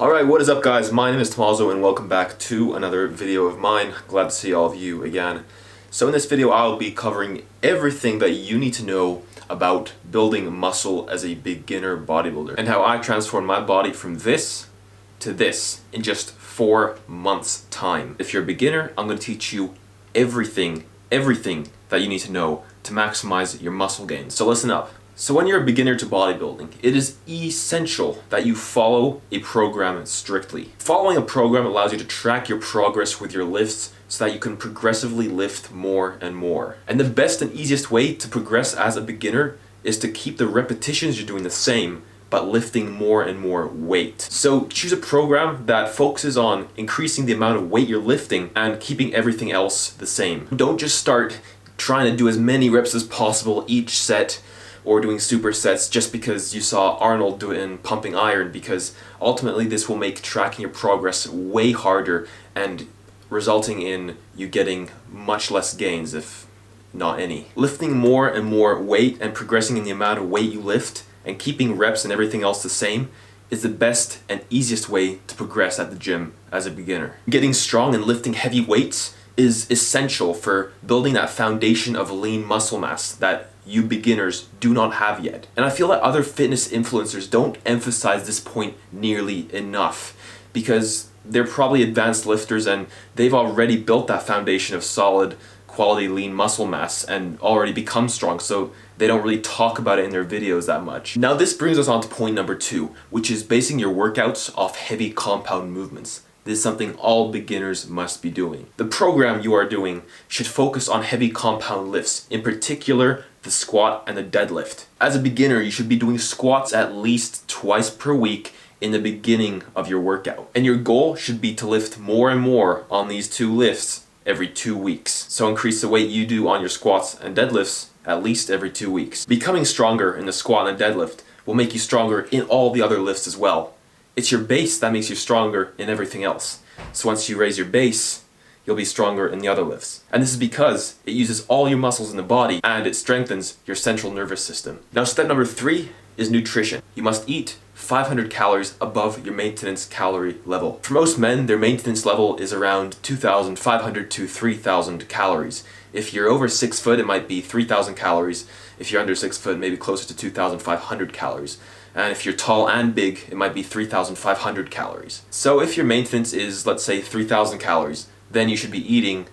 Alright, what is up guys? My name is Tommaso and welcome back to another video of mine. Glad to see all of you again. So in this video I'll be covering everything that you need to know about building muscle as a beginner bodybuilder and how I transformed my body from this to this in just 4 months time. If you're a beginner, I'm going to teach you everything that you need to know to maximize your muscle gain. So listen up. So when you're a beginner to bodybuilding, it is essential that you follow a program strictly. Following a program allows you to track your progress with your lifts so that you can progressively lift more and more. And the best and easiest way to progress as a beginner is to keep the repetitions you're doing the same, but lifting more and more weight. So choose a program that focuses on increasing the amount of weight you're lifting and keeping everything else the same. Don't just start trying to do as many reps as possible each set or doing supersets just because you saw Arnold do it in pumping iron, because ultimately this will make tracking your progress way harder and resulting in you getting much less gains, if not any. Lifting more and more weight and progressing in the amount of weight you lift and keeping reps and everything else the same is the best and easiest way to progress at the gym as a beginner. Getting strong and lifting heavy weights is essential for building that foundation of lean muscle mass that you beginners do not have yet. And I feel that other fitness influencers don't emphasize this point nearly enough, because they're probably advanced lifters and they've already built that foundation of solid quality lean muscle mass and already become strong, so they don't really talk about it in their videos that much. Now this brings us on to point number 2, which is basing your workouts off heavy compound movements. This is something all beginners must be doing. The program you are doing should focus on heavy compound lifts, in particular the squat and the deadlift. As a beginner, you should be doing squats at least twice per week in the beginning of your workout. And your goal should be to lift more and more on these two lifts every 2 weeks. So increase the weight you do on your squats and deadlifts at least every 2 weeks. Becoming stronger in the squat and deadlift will make you stronger in all the other lifts as well. It's your base that makes you stronger in everything else. So once you raise your base, you'll be stronger in the other lifts. And this is because it uses all your muscles in the body and it strengthens your central nervous system. Now step number 3 is nutrition. You must eat 500 calories above your maintenance calorie level. For most men, their maintenance level is around 2,500 to 3,000 calories. If you're over 6 foot, it might be 3,000 calories. If you're under 6 foot, maybe closer to 2,500 calories. And if you're tall and big, it might be 3,500 calories. So if your maintenance is, let's say, 3,000 calories, then you should be eating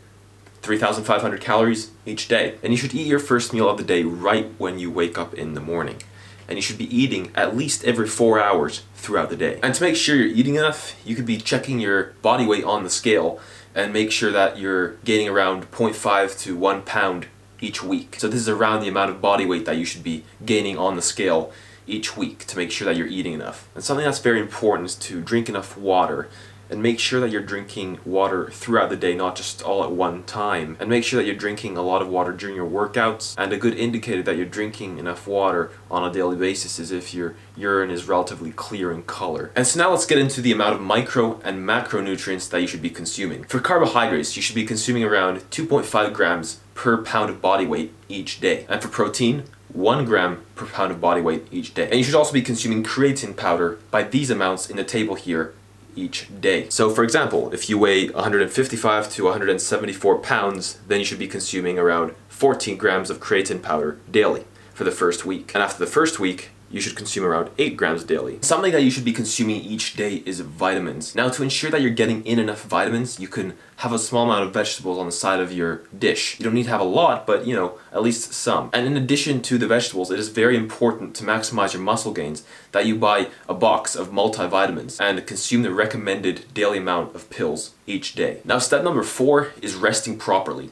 3,500 calories each day. And you should eat your first meal of the day right when you wake up in the morning. And you should be eating at least every 4 hours throughout the day. And to make sure you're eating enough, you could be checking your body weight on the scale and make sure that you're gaining around 0.5 to 1 pound each week. So this is around the amount of body weight that you should be gaining on the scale each week to make sure that you're eating enough. And something that's very important is to drink enough water, and make sure that you're drinking water throughout the day, not just all at one time. And make sure that you're drinking a lot of water during your workouts. And a good indicator that you're drinking enough water on a daily basis is if your urine is relatively clear in color. And so now let's get into the amount of micro and macronutrients that you should be consuming. For carbohydrates, you should be consuming around 2.5 grams per pound of body weight each day. And for protein, 1 gram per pound of body weight each day. And you should also be consuming creatine powder by these amounts in the table here each day. So for example, if you weigh 155 to 174 pounds, then you should be consuming around 14 grams of creatine powder daily for the first week. And after the first week, you should consume around 8 grams daily. Something that you should be consuming each day is vitamins. Now to ensure that you're getting in enough vitamins, you can have a small amount of vegetables on the side of your dish. You don't need to have a lot, but at least some. And in addition to the vegetables, it is very important to maximize your muscle gains that you buy a box of multivitamins and consume the recommended daily amount of pills each day. Now step number 4 is resting properly.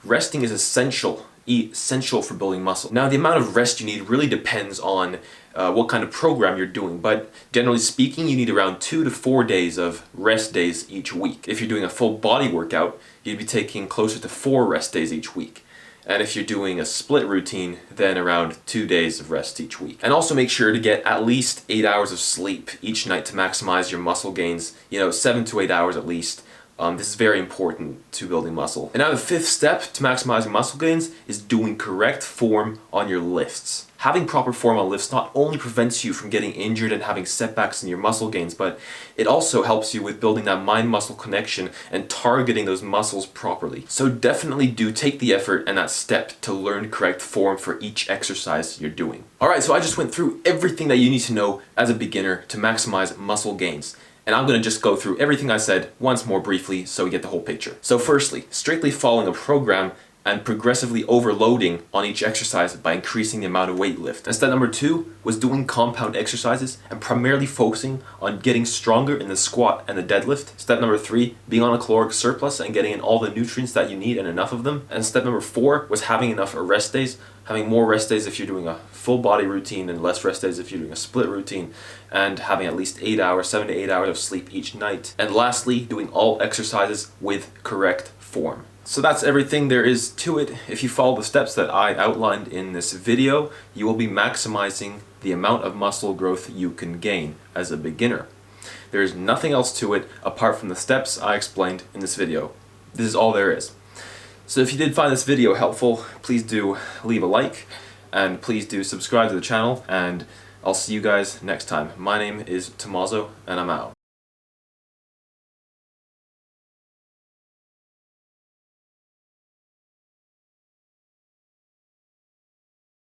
Resting is essential for building muscle. Now the amount of rest you need really depends on what kind of program you're doing, but generally speaking you need around 2 to 4 days of rest days each week. If you're doing a full body workout, you'd be taking closer to 4 rest days each week. And if you're doing a split routine, then around 2 days of rest each week. And also make sure to get at least 8 hours of sleep each night to maximize your muscle gains, 7 to 8 hours at least. This is very important to building muscle. And now the 5th step to maximizing muscle gains is doing correct form on your lifts. Having proper form on lifts not only prevents you from getting injured and having setbacks in your muscle gains, but it also helps you with building that mind-muscle connection and targeting those muscles properly. So definitely do take the effort and that step to learn correct form for each exercise you're doing. Alright, so I just went through everything that you need to know as a beginner to maximize muscle gains. And I'm going to just go through everything I said once more briefly so we get the whole picture. So firstly, strictly following a program and progressively overloading on each exercise by increasing the amount of weight lift. And step number 2 was doing compound exercises and primarily focusing on getting stronger in the squat and the deadlift. Step number 3, being on a caloric surplus and getting in all the nutrients that you need and enough of them. And step number 4 was having enough rest days, having more rest days if you're doing a full body routine and less rest days if you're doing a split routine, and having at least 7 to 8 hours of sleep each night. And lastly, doing all exercises with correct form. So that's everything there is to it. If you follow the steps that I outlined in this video, you will be maximizing the amount of muscle growth you can gain as a beginner. There is nothing else to it apart from the steps I explained in this video. This is all there is. So if you did find this video helpful, please do leave a like and please do subscribe to the channel, and I'll see you guys next time. My name is Tommaso and I'm out.